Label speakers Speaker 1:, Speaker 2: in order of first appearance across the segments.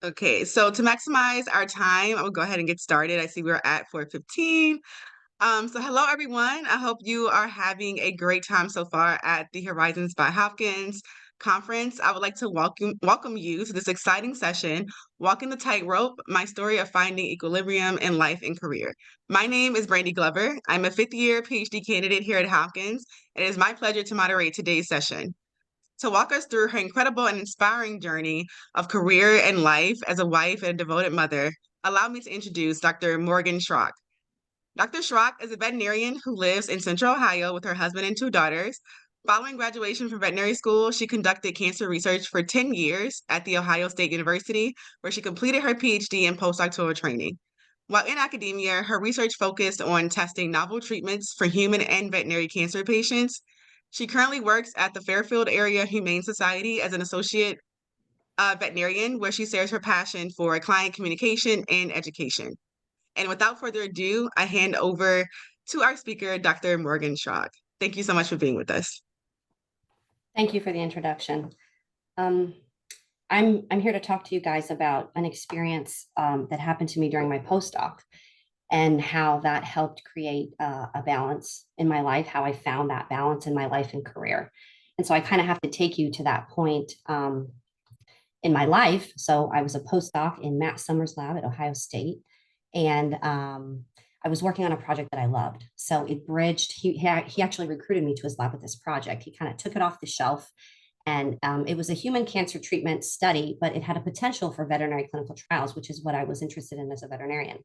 Speaker 1: Okay, so to maximize our time, I will go ahead and get started. I see we're at 4:15. So hello everyone. I hope you are having a great time so far at the Horizons by Hopkins conference. I would like to welcome you to this exciting session, Walking the Tightrope: My Story of Finding Equilibrium in Life and Career. My name is Brandy Glover. I'm a fifth-year PhD candidate here at Hopkins, and it is my pleasure to moderate today's session. To walk us through her incredible and inspiring journey of career and life as a wife and a devoted mother, allow me to introduce Dr. Morgan Schrock. Dr. Schrock is a veterinarian who lives in Central Ohio with her husband and two daughters. Following graduation from veterinary school, she conducted cancer research for 10 years at The Ohio State University, where she completed her PhD in postdoctoral training. While in academia, her research focused on testing novel treatments for human and veterinary cancer patients. She currently works at the Fairfield Area Humane Society as an associate veterinarian, where she shares her passion for client communication and education. And without further ado, I hand over to our speaker, Dr. Morgan Schrock. Thank you so much for being with us.
Speaker 2: Thank you for the introduction. Um, I'm here to talk to you guys about an experience that happened to me during my postdoc and how that helped create a balance in my life, how I found that balance in my life and career. And so I kind of have to take you to that point in my life. So I was a postdoc in Matt Summers' lab at Ohio State, and I was working on a project that I loved. So it bridged. He actually recruited me to his lab with this project. He kind of took it off the shelf, and it was a human cancer treatment study, but it had a potential for veterinary clinical trials, which is what I was interested in as a veterinarian.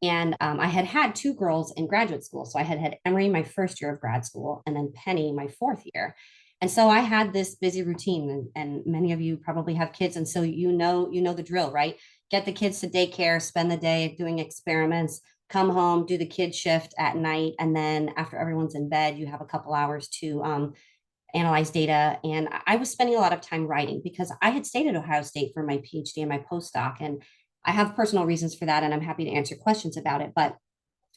Speaker 2: And I had had two girls in graduate school. So I had had Emery my first year of grad school, and then Penny my fourth year. And so I had this busy routine, and many of you probably have kids, and so you know the drill, right? Get the kids to daycare, spend the day doing experiments, come home, do the kid shift at night, and then after everyone's in bed, you have a couple hours to analyze data. And I was spending a lot of time writing because I had stayed at Ohio State for my PhD and my postdoc, and I have personal reasons for that, and I'm happy to answer questions about it. But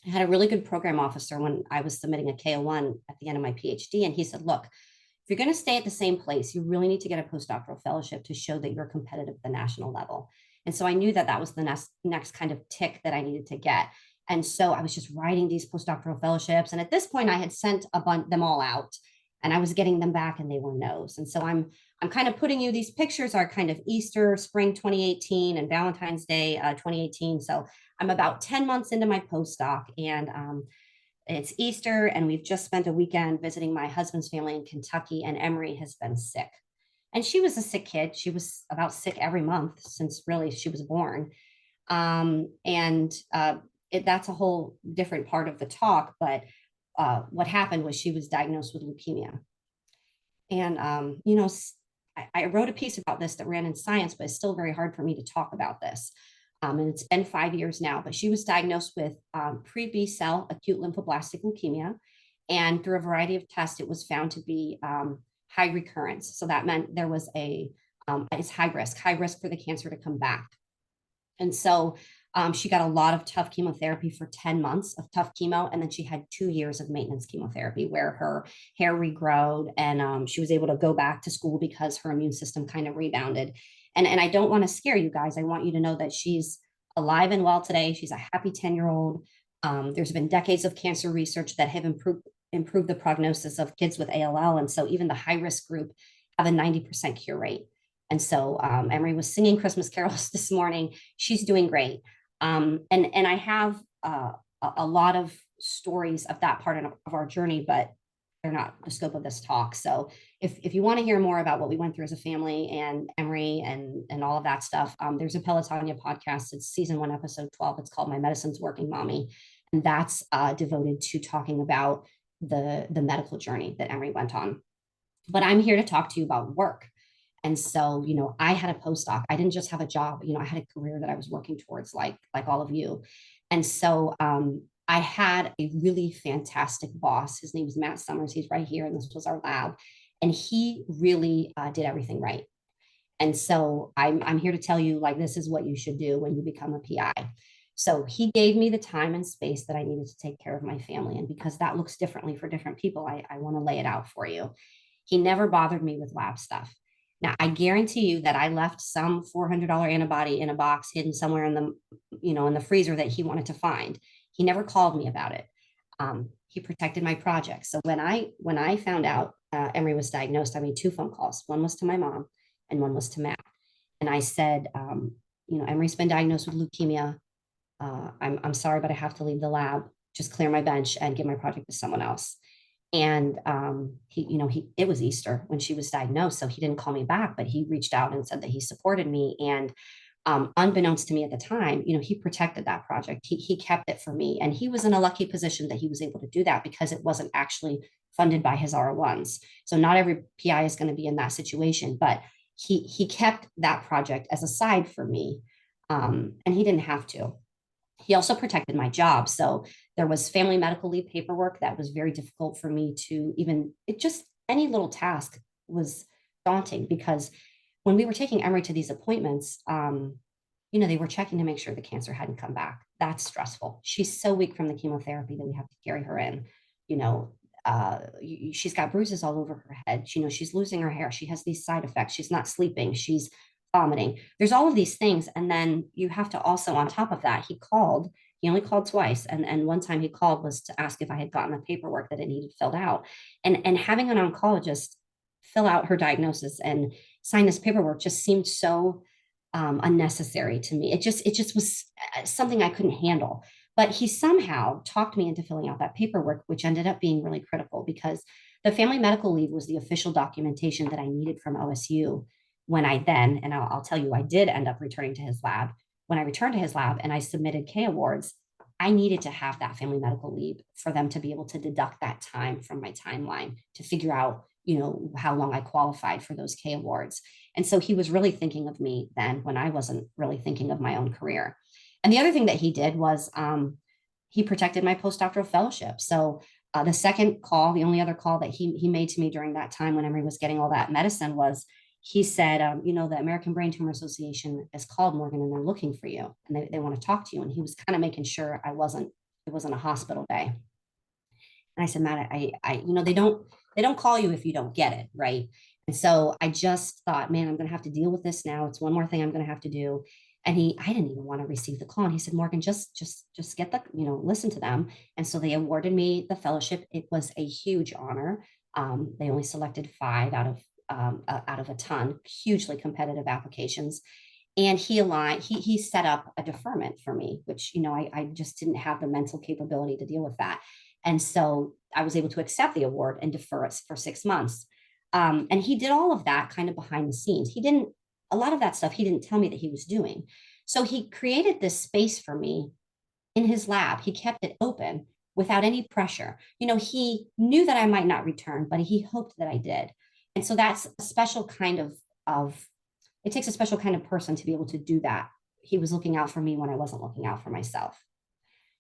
Speaker 2: I had a really good program officer when I was submitting a KO1 at the end of my PhD, and he said, "Look, if you're going to stay at the same place, you really need to get a postdoctoral fellowship to show that you're competitive at the national level." And so I knew that that was the next kind of tick that I needed to get. And so I was just writing these postdoctoral fellowships. And at this point, I had sent them all out, and I was getting them back, and they were no's. And so I'm kind of putting you, these pictures are kind of Easter, spring 2018, and Valentine's Day 2018. So I'm about 10 months into my postdoc, and it's Easter, and we've just spent a weekend visiting my husband's family in Kentucky, and Emery has been sick. And she was a sick kid. She was about sick every month since really she was born. And that's a whole different part of the talk. But what happened was she was diagnosed with leukemia. And, I wrote a piece about this that ran in Science, but it's still very hard for me to talk about this. And it's been 5 years now, but she was diagnosed with pre-B cell acute lymphoblastic leukemia. And through a variety of tests, it was found to be high recurrence. So that meant there was it's high risk for the cancer to come back. And so she got a lot of tough chemotherapy for 10 months of tough chemo. And then she had 2 years of maintenance chemotherapy where her hair regrowed, and she was able to go back to school because her immune system kind of rebounded. And I don't want to scare you guys. I want you to know that she's alive and well today. She's a happy 10-year-old. There's been decades of cancer research that have improved the prognosis of kids with ALL. And so even the high risk group have a 90% cure rate. And so Emery was singing Christmas carols this morning. She's doing great. And I have a lot of stories of that part of our journey, but they're not the scope of this talk. So if you want to hear more about what we went through as a family and Emery and all of that stuff, there's a Pelotonia podcast. It's season 1, episode 12. It's called My Medicine's Working Mommy. And that's devoted to talking about the medical journey that Emery went on. But I'm here to talk to you about work. And so, I had a postdoc. I didn't just have a job. I had a career that I was working towards, like all of you. And so I had a really fantastic boss. His name is Matt Summers. He's right here, and this was our lab. And he really did everything right. And so I'm here to tell you, like, this is what you should do when you become a PI. So he gave me the time and space that I needed to take care of my family. And because that looks differently for different people, I want to lay it out for you. He never bothered me with lab stuff. Now, I guarantee you that I left some $400 antibody in a box hidden somewhere in the, in the freezer that he wanted to find. He never called me about it. He protected my project. So when I found out Emery was diagnosed, I made two phone calls. One was to my mom, and one was to Matt. And I said, Emery's been diagnosed with leukemia. I'm sorry, but I have to leave the lab. Just clear my bench and give my project to someone else. And it was Easter when she was diagnosed, so he didn't call me back, but he reached out and said that he supported me. And unbeknownst to me at the time, he protected that project. He kept it for me, and he was in a lucky position that he was able to do that because it wasn't actually funded by his R01s. So not every PI is going to be in that situation, but he kept that project as a side for me, and he didn't have to. He also protected my job. So there was family medical leave paperwork that was very difficult for me to even, it just, any little task was daunting because when we were taking Emery to these appointments, they were checking to make sure the cancer hadn't come back. That's stressful. She's so weak from the chemotherapy that we have to carry her in. You know, she's got bruises all over her head. She's losing her hair. She has these side effects. She's not sleeping. She's vomiting. There's all of these things. And then you have to also, on top of that, he only called twice. And one time he called was to ask if I had gotten the paperwork that it needed filled out. And having an oncologist fill out her diagnosis and sign this paperwork just seemed so unnecessary to me. It just was something I couldn't handle. But he somehow talked me into filling out that paperwork, which ended up being really critical because the family medical leave was the official documentation that I needed from OSU when and I'll tell you, I did end up returning to his lab. When I returned to his lab and I submitted K awards, I needed to have that family medical leave for them to be able to deduct that time from my timeline to figure out, how long I qualified for those K awards. And so he was really thinking of me then when I wasn't really thinking of my own career. And the other thing that he did was he protected my postdoctoral fellowship. So the second call, the only other call that he made to me during that time when Emery was getting all that medicine was he said, the American Brain Tumor Association is called, Morgan, and they're looking for you and they want to talk to you. And he was kind of making sure it wasn't a hospital day. And I said, Matt, they don't call you if you don't get it, right? And so I just thought, man, I'm going to have to deal with this now. It's one more thing I'm going to have to do. And I didn't even want to receive the call. And he said, Morgan, just get listen to them. And so they awarded me the fellowship. It was a huge honor. They only selected 5 out of a ton, hugely competitive applications. And he set up a deferment for me, which, I just didn't have the mental capability to deal with that. And so I was able to accept the award and defer it for 6 months. And he did all of that kind of behind the scenes. A lot of that stuff, he didn't tell me that he was doing. So he created this space for me in his lab. He kept it open without any pressure. He knew that I might not return, but he hoped that I did. And so that's a special kind of it takes a special kind of person to be able to do that. He was looking out for me when I wasn't looking out for myself.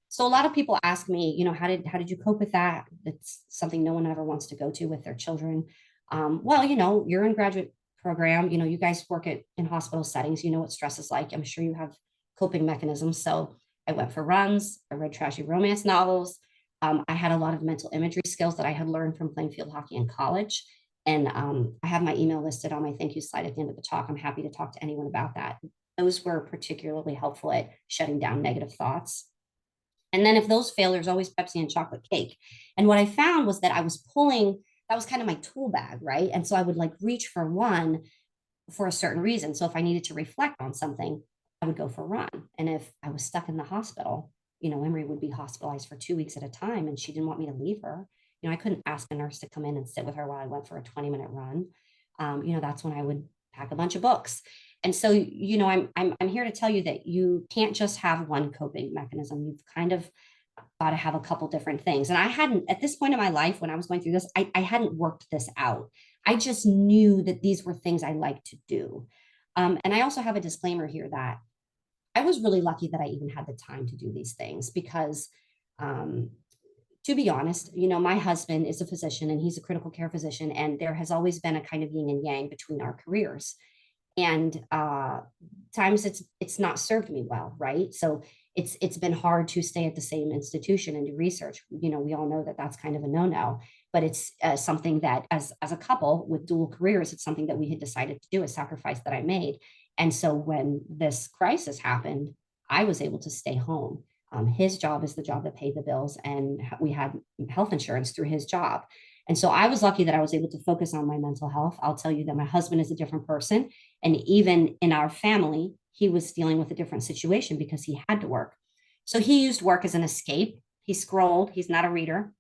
Speaker 2: So a lot of people ask me, how did you cope with that? It's something no one ever wants to go to with their children. Well, you're in graduate program, you guys work in hospital settings, you know what stress is like. I'm sure you have coping mechanisms. So I went for runs, I read trashy romance novels. I had a lot of mental imagery skills that I had learned from playing field hockey in college. And I have my email listed on my thank you slide at the end of the talk. I'm happy to talk to anyone about that. Those were particularly helpful at shutting down negative thoughts. And then if those fail, there's always Pepsi and chocolate cake. And what I found was that that was kind of my tool bag, right? And so I would reach for one for a certain reason. So if I needed to reflect on something, I would go for a run. And if I was stuck in the hospital, Emery would be hospitalized for 2 weeks at a time and she didn't want me to leave her. I couldn't ask a nurse to come in and sit with her while I went for a 20-minute run. That's when I would pack a bunch of books. And so, I'm here to tell you that you can't just have one coping mechanism. You've kind of got to have a couple different things. And I hadn't, at this point in my life, when I was going through this, I hadn't worked this out. I just knew that these were things I like to do. And I also have a disclaimer here that I was really lucky that I even had the time to do these things because, to be honest, my husband is a physician and he's a critical care physician. And there has always been a kind of yin and yang between our careers. And times it's not served me well, right? So it's been hard to stay at the same institution and do research. We all know that that's kind of a no-no. but it's something that as a couple with dual careers, it's something that we had decided to do, a sacrifice that I made. And so when this crisis happened, I was able to stay home. His job is the job that paid the bills, and we had health insurance through his job. And so I was lucky that I was able to focus on my mental health. I'll tell you that my husband is a different person. And even in our family, he was dealing with a different situation because he had to work. So he used work as an escape. He scrolled, he's not a reader.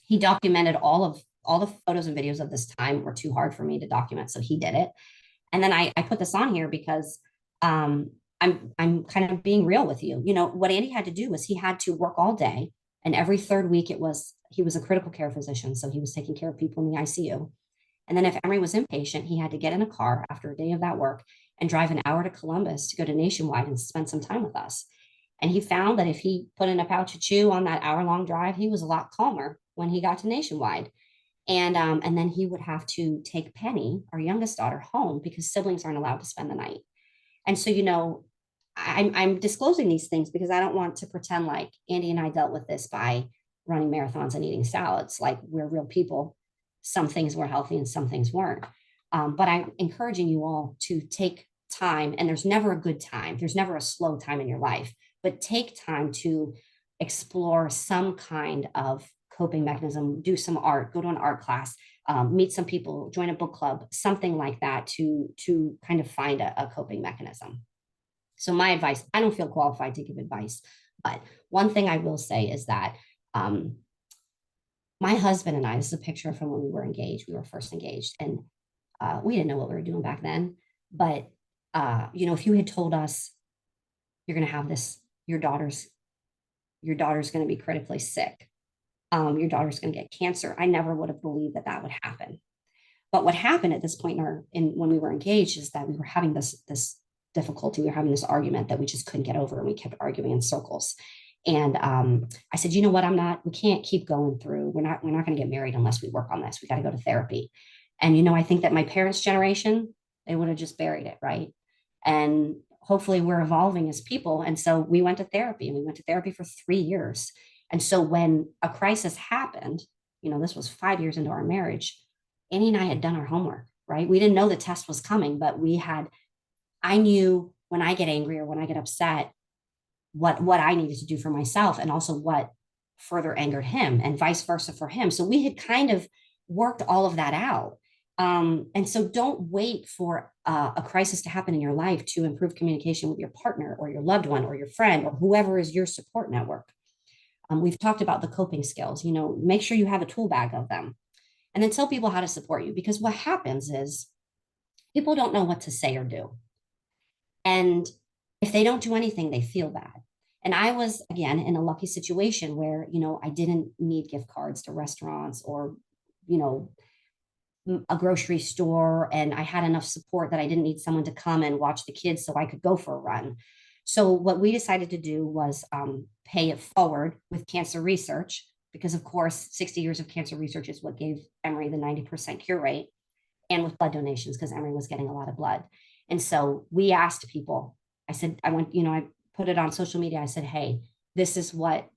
Speaker 2: He documented all the photos and videos of this time were too hard for me to document. So he did it. And then I put this on here because um, I'm kind of being real with you. You know, what Andy had to do was he had to work all day. And every third week he was a critical care physician. So he was taking care of people in the ICU. And then if Emery was impatient, he had to get in a car after a day of that work and drive an hour to Columbus to go to Nationwide and spend some time with us. And he found that if he put in a pouch of chew on that hour-long drive, he was a lot calmer when he got to Nationwide. And then he would have to take Penny, our youngest daughter, home because siblings aren't allowed to spend the night. And so, you know, I'm disclosing these things because I don't want to pretend like Andy and I dealt with this by running marathons and eating salads. Like we're real people. Some things were healthy and some things weren't. But I'm encouraging you all to take time, and there's never a good time. There's never a slow time in your life, but take time to explore some kind of coping mechanism, do some art, go to an art class, meet some people, join a book club, something like that to kind of find a coping mechanism. So my advice, I don't feel qualified to give advice, but one thing I will say is that um, my husband and I, this is a picture from when we were engaged. We were first engaged, and we didn't know what we were doing back then. But you know, if you had told us you're going to have this, your daughter's going to be critically sick, your daughter's going to get cancer, I never would have believed that that would happen. But what happened at this point in when we were engaged is that we were having this difficulty. We were having this argument that we just couldn't get over, and we kept arguing in circles. And I said, you know what? We can't keep going through. We're not going to get married unless we work on this. We got to go to therapy. And, you know, I think that my parents' generation, they would have just buried it. Right. And hopefully we're evolving as people. And so we went to therapy, and we went to therapy for 3 years. And so when a crisis happened, you know, this was 5 years into our marriage, Annie and I had done our homework, right? We didn't know the test was coming, but I knew when I get angry or when I get upset, what I needed to do for myself, and also what further angered him, and vice versa for him. So we had kind of worked all of that out. And so don't wait for a crisis to happen in your life to improve communication with your partner or your loved one or your friend or whoever is your support network. We've talked about the coping skills, you know, make sure you have a tool bag of them, and then tell people how to support you, because what happens is people don't know what to say or do. And if they don't do anything, they feel bad. And I was, again, in a lucky situation where, you know, I didn't need gift cards to restaurants or, you know, a grocery store. And I had enough support that I didn't need someone to come and watch the kids so I could go for a run. So what we decided to do was pay it forward with cancer research, because of course, 60 years of cancer research is what gave Emory the 90% cure rate, and with blood donations because Emory was getting a lot of blood. And so we asked people, I said, I put it on social media. I said, hey, this is what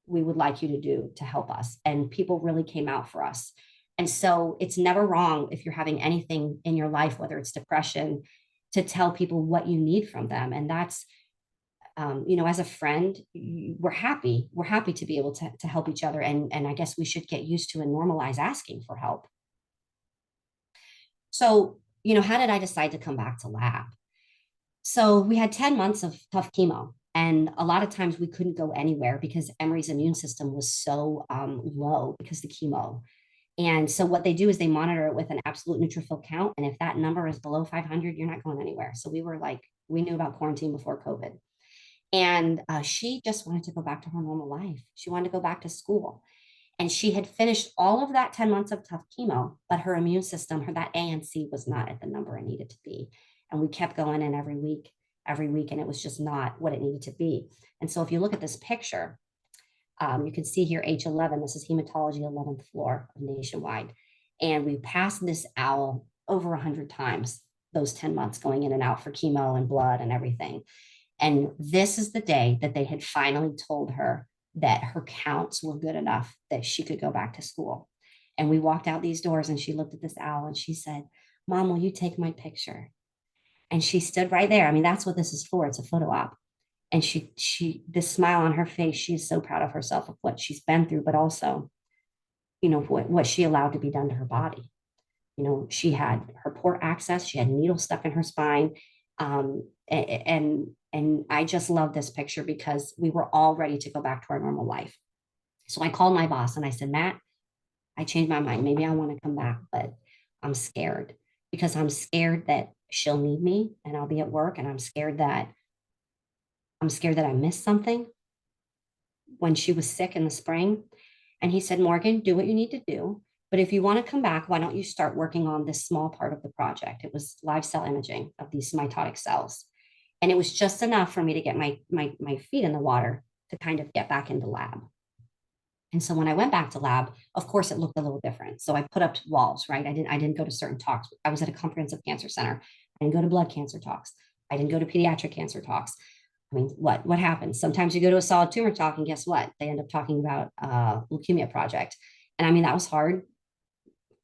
Speaker 2: we would like you to do to help us. And people really came out for us. And so it's never wrong if you're having anything in your life, whether it's depression, to tell people what you need from them. And that's, you know, as a friend, we're happy. We're happy to be able to help each other. And I guess we should get used to and normalize asking for help. So, you know, how did I decide to come back to lab? So we had 10 months of tough chemo. And a lot of times we couldn't go anywhere because Emory's immune system was so low because of the chemo. And so what they do is they monitor it with an absolute neutrophil count. And if that number is below 500, you're not going anywhere. So we were like, we knew about quarantine before COVID. And she just wanted to go back to her normal life. She wanted to go back to school. And she had finished all of that 10 months of tough chemo, but her immune system, that ANC was not at the number it needed to be. And we kept going in every week, and it was just not what it needed to be. And so if you look at this picture, you can see here H11, this is hematology 11th floor of Nationwide. And we passed this owl over 100 times, those 10 months going in and out for chemo and blood and everything. And this is the day that they had finally told her that her counts were good enough that she could go back to school. And we walked out these doors and she looked at this owl and she said, Mom, will you take my picture? And she stood right there. I mean, that's what this is for. It's a photo op. And this smile on her face, she's so proud of herself of what she's been through, but also, what she allowed to be done to her body. She had her port access, she had needles stuck in her spine. And I just love this picture because we were all ready to go back to our normal life. So I called my boss and I said, Matt, I changed my mind. Maybe I want to come back, but I'm scared because I'm scared that she'll need me and I'll be at work, and I'm scared that I missed something when she was sick in the spring. And he said, Morgan, do what you need to do. But if you want to come back, why don't you start working on this small part of the project? It was live cell imaging of these mitotic cells. And it was just enough for me to get my feet in the water to kind of get back into lab. And so when I went back to lab, of course, it looked a little different. So I put up walls, right? I didn't go to certain talks. I was at a comprehensive cancer center. I didn't go to blood cancer talks. I didn't go to pediatric cancer talks. I mean, what happens? Sometimes you go to a solid tumor talk, and guess what? They end up talking about leukemia project. And I mean, that was hard.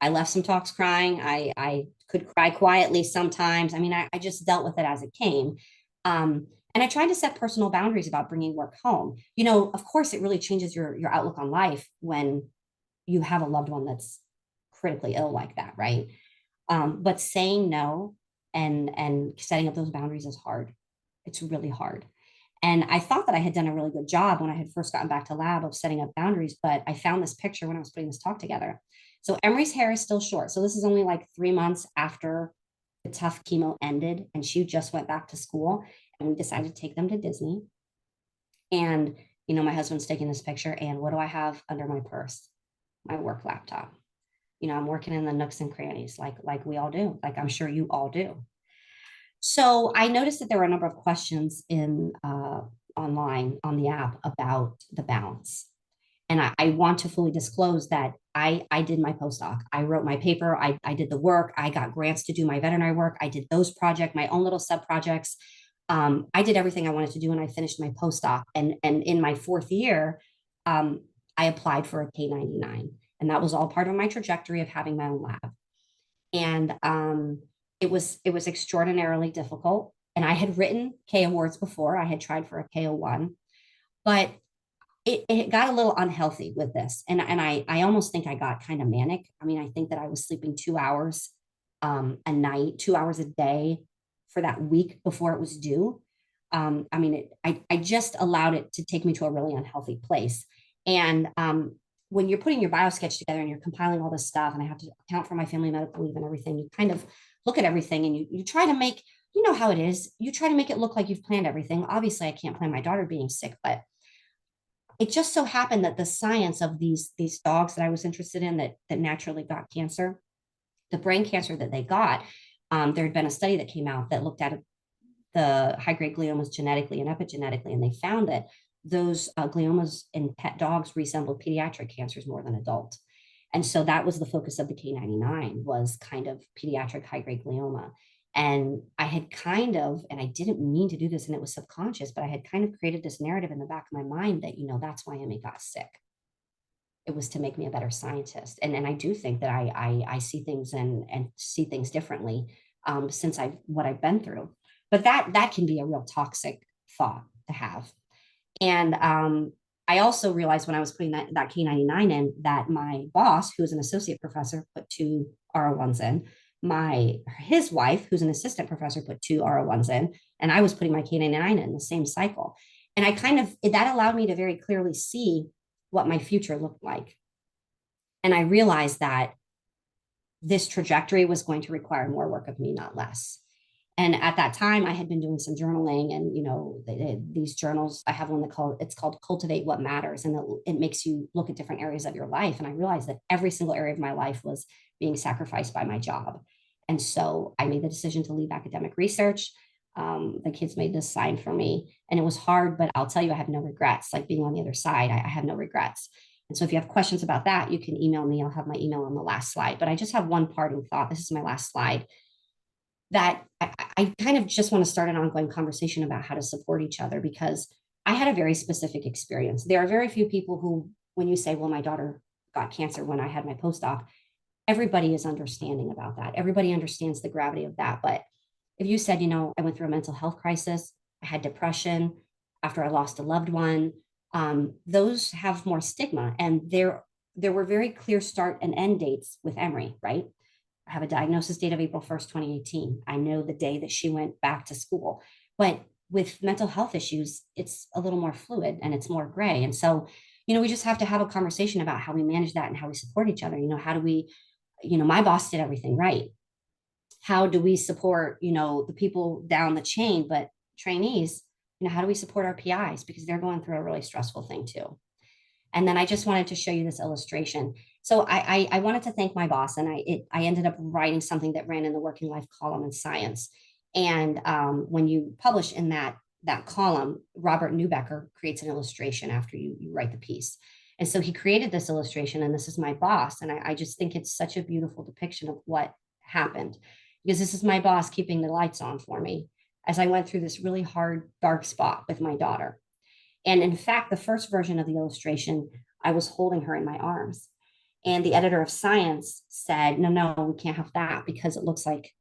Speaker 2: I left some talks crying. I could cry quietly sometimes. I mean, I just dealt with it as it came. And I tried to set personal boundaries about bringing work home. Of course, it really changes your outlook on life when you have a loved one that's critically ill like that, right? But saying no and setting up those boundaries is hard. It's really hard. And I thought that I had done a really good job when I had first gotten back to lab of setting up boundaries, but I found this picture when I was putting this talk together. So Emery's hair is still short. So this is only like 3 months after the tough chemo ended, and she just went back to school, and we decided to take them to Disney. And, my husband's taking this picture, and what do I have under my purse? My work laptop. I'm working in the nooks and crannies like we all do, like I'm sure you all do. So I noticed that there were a number of questions in online on the app about the balance. And I want to fully disclose that I did my postdoc. I wrote my paper. I did the work. I got grants to do my veterinary work. I did those projects, my own little sub projects. I did everything I wanted to do, and I finished my postdoc. And in my fourth year, I applied for a K-99. And that was all part of my trajectory of having my own lab. And it was extraordinarily difficult. And I had written K awards before. I had tried for a K01, but it got a little unhealthy with this. And I almost think I got kind of manic. I mean, I think that I was sleeping 2 hours a night, 2 hours a day for that week before it was due. I mean, I just allowed it to take me to a really unhealthy place. And when you're putting your bio sketch together and you're compiling all this stuff, and I have to account for my family medical leave and everything, you kind of look at everything and you try to make, you know how it is, you try to make it look like you've planned everything. Obviously, I can't plan my daughter being sick, but it just so happened that the science of these dogs that I was interested in that naturally got cancer, the brain cancer that they got, there had been a study that came out that looked at the high grade gliomas genetically and epigenetically, and they found that those gliomas in pet dogs resembled pediatric cancers more than adult. And so that was the focus of the K99, was kind of pediatric high grade glioma. And I had kind of, and I didn't mean to do this and it was subconscious, but I had kind of created this narrative in the back of my mind that, that's why Emmy got sick. It was to make me a better scientist. And I do think that I see things and see things differently since what I've been through. But that can be a real toxic thought to have. And I also realized when I was putting that K99 in that my boss, who is an associate professor, put 2 R01s in. His wife, who's an assistant professor, put 2 R01s in, and I was putting my K99 in the same cycle. And that allowed me to very clearly see what my future looked like. And I realized that this trajectory was going to require more work of me, not less. And at that time, I had been doing some journaling, and these journals. I have one it's called "Cultivate What Matters," and it makes you look at different areas of your life. And I realized that every single area of my life was being sacrificed by my job, and so I made the decision to leave academic research. The kids made this sign for me, and it was hard, but I'll tell you, I have no regrets. Like being on the other side, I have no regrets. And so, if you have questions about that, you can email me. I'll have my email on the last slide. But I just have one parting thought. This is my last slide, that I kind of just want to start an ongoing conversation about how to support each other, because I had a very specific experience. There are very few people who, when you say, well, my daughter got cancer when I had my postdoc, everybody is understanding about that. Everybody understands the gravity of that. But if you said, I went through a mental health crisis, I had depression after I lost a loved one, those have more stigma. And there were very clear start and end dates with Emory, right? I have a diagnosis date of April 1st, 2018. I know the day that she went back to school. But with mental health issues, it's a little more fluid and it's more gray. And so, we just have to have a conversation about how we manage that and how we support each other. How do we, my boss did everything right. How do we support, the people down the chain, but trainees, how do we support our PIs because they're going through a really stressful thing too. And then I just wanted to show you this illustration. So I wanted to thank my boss, and I ended up writing something that ran in the working life column in Science. And when you publish in that column, Robert Newbecker creates an illustration after you write the piece. And so he created this illustration, and this is my boss. And I just think it's such a beautiful depiction of what happened, because this is my boss keeping the lights on for me as I went through this really hard, dark spot with my daughter. And in fact, the first version of the illustration, I was holding her in my arms. And the editor of Science said, no, no, we can't have that because it looks like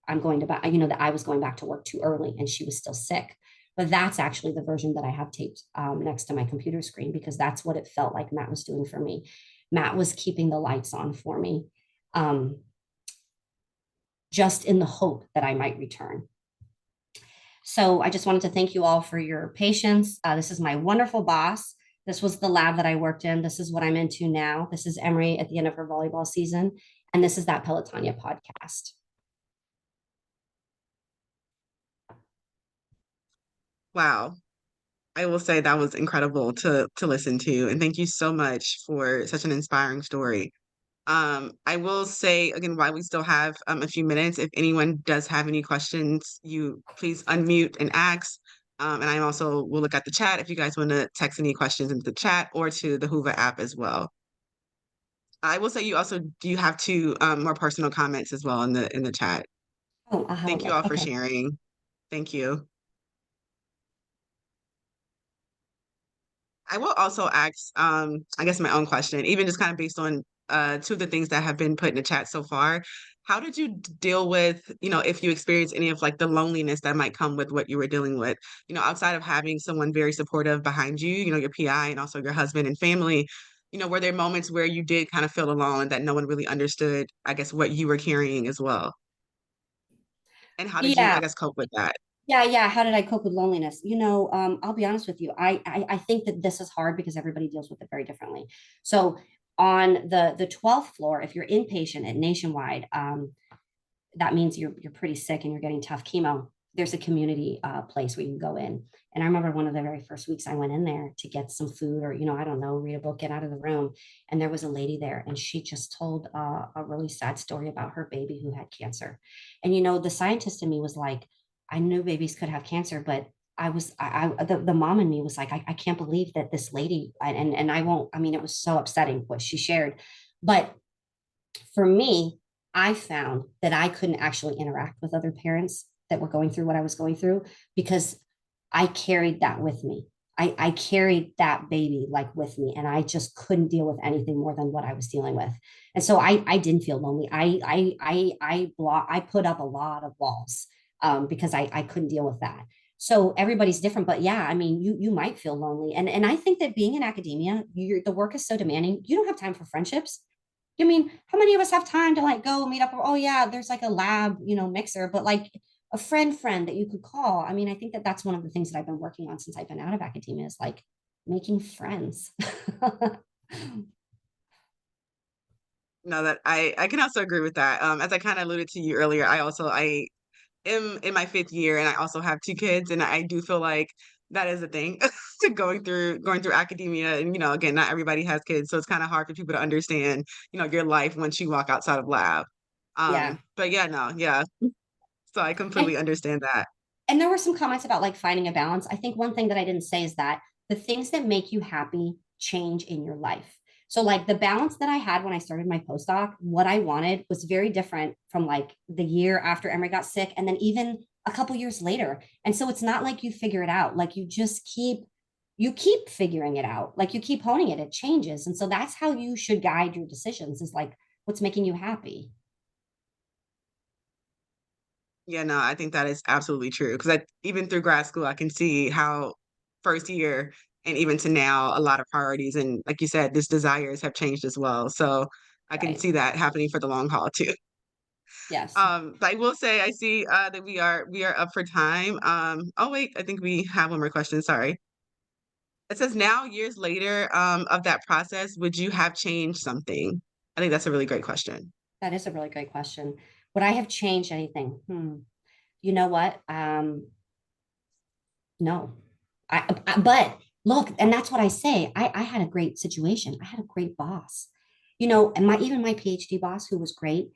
Speaker 2: I'm going to back, that I was going back to work too early and she was still sick. But that's actually the version that I have taped next to my computer screen, because that's what it felt like Matt was doing for me. Matt was keeping the lights on for me, just in the hope that I might return. So I just wanted to thank you all for your patience. This is my wonderful boss. This was the lab that I worked in. This is what I'm into now. This is Emory at the end of her volleyball season. And this is that Pelotonia podcast.
Speaker 1: Wow. I will say that was incredible to listen to, and thank you so much for such an inspiring story. I will say again, while we still have a few minutes, if anyone does have any questions, you please unmute and ask. And I also will look at the chat if you guys want to text any questions into the chat or to the Hoover app as well. I will say you also do you have two more personal comments as well in the chat.
Speaker 2: Oh, I'll have a
Speaker 1: Thank you
Speaker 2: look.
Speaker 1: all for
Speaker 2: Okay.
Speaker 1: sharing. Thank you. I will also ask, I guess my own question, even just kind of based on two of the things that have been put in the chat so far. How did you deal with, if you experience any of like the loneliness that might come with what you were dealing with, outside of having someone very supportive behind you, your PI and also your husband and family, were there moments where you did kind of feel alone and that no one really understood, I guess, what you were carrying as well? And how did you, I
Speaker 2: Yeah.
Speaker 1: guess, cope with that?
Speaker 2: Yeah. How did I cope with loneliness? I'll be honest with you. I think that this is hard because everybody deals with it very differently. So on the 12th floor, if you're inpatient at Nationwide, that means you're pretty sick and you're getting tough chemo. There's a community place where you can go in. And I remember one of the very first weeks I went in there to get some food or, I don't know, read a book, get out of the room. And there was a lady there and she just told a really sad story about her baby who had cancer. And, the scientist in me was like, I knew babies could have cancer, but the mom in me was like, I can't believe that this lady, and I won't, I mean, it was so upsetting what she shared. But for me, I found that I couldn't actually interact with other parents that were going through what I was going through because I carried that with me. I carried that baby like with me, and I just couldn't deal with anything more than what I was dealing with. And so I didn't feel lonely. I put up a lot of walls because I couldn't deal with that. So everybody's different, but yeah, I mean, you might feel lonely, and I think that being in academia, the work is so demanding. You don't have time for friendships. I mean, how many of us have time to like go meet up? Oh yeah, there's like a lab, mixer, but like a friend that you could call. I mean, I think that that's one of the things that I've been working on since I've been out of academia is like making friends.
Speaker 1: No, that I can also agree with that. As I kind of alluded to you earlier, I am in my fifth year and I also have two kids and I do feel like that is a thing to going through academia and again not everybody has kids so it's kind of hard for people to understand your life once you walk outside of lab.
Speaker 2: Yeah.
Speaker 1: But yeah, no, yeah, so I
Speaker 2: And
Speaker 1: completely understand that.
Speaker 2: and there were some comments about like finding a balance. I think one thing that I didn't say is that the things that make you happy change in your life. So like the balance that I had when I started my postdoc, what I wanted was very different from like the year after Emory got sick and then even a couple years later. And so it's not like you figure it out. Like you keep figuring it out. Like you keep honing it, it changes. And so that's how you should guide your decisions, is like what's making you happy.
Speaker 1: Yeah, no, I think that is absolutely true. Because even through grad school, I can see how first year and even to now, a lot of priorities and, like you said, this desires have changed as well. So I can
Speaker 2: Right.
Speaker 1: see that happening for the long haul too.
Speaker 2: Yes.
Speaker 1: But I will say, I see that we are up for time. Oh wait, I think we have one more question. Sorry. It says now, years later, of that process, would you have changed something? I think that's a really great question.
Speaker 2: That is a really great question. Would I have changed anything? You know what? No. But look, and that's what I say. I had a great situation. I had a great boss. And my PhD boss, who was great,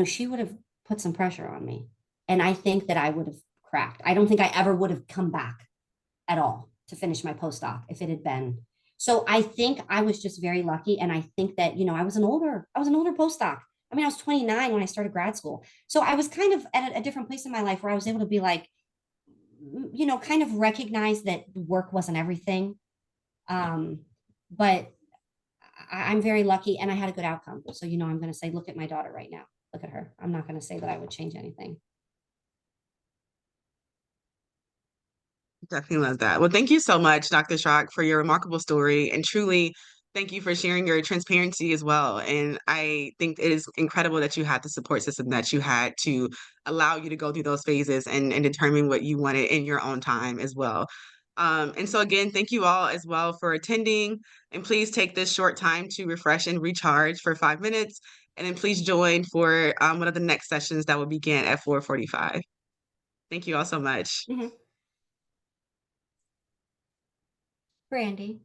Speaker 2: she would have put some pressure on me. And I think that I would have cracked. I don't think I ever would have come back at all to finish my postdoc if it had been. So I think I was just very lucky. And I think that, I was an older postdoc. I mean, I was 29 when I started grad school. So I was kind of at a different place in my life where I was able to be like, kind of recognize that work wasn't everything. Um, but I'm very lucky and I had a good outcome. So, I'm going to say, look at my daughter right now. Look at her. I'm not going to say that I would change anything.
Speaker 1: Definitely love that. Well, thank you so much, Dr. Schrock, for your remarkable story. And truly, thank you for sharing your transparency as well. And I think it is incredible that you had the support system that you had to allow you to go through those phases and determine what you wanted in your own time as well. And so, again, thank you all as well for attending. And please take this short time to refresh and recharge for 5 minutes. And then please join for one of the next sessions that will begin at 4:45. Thank you all so much.
Speaker 2: Mhm. Brandy.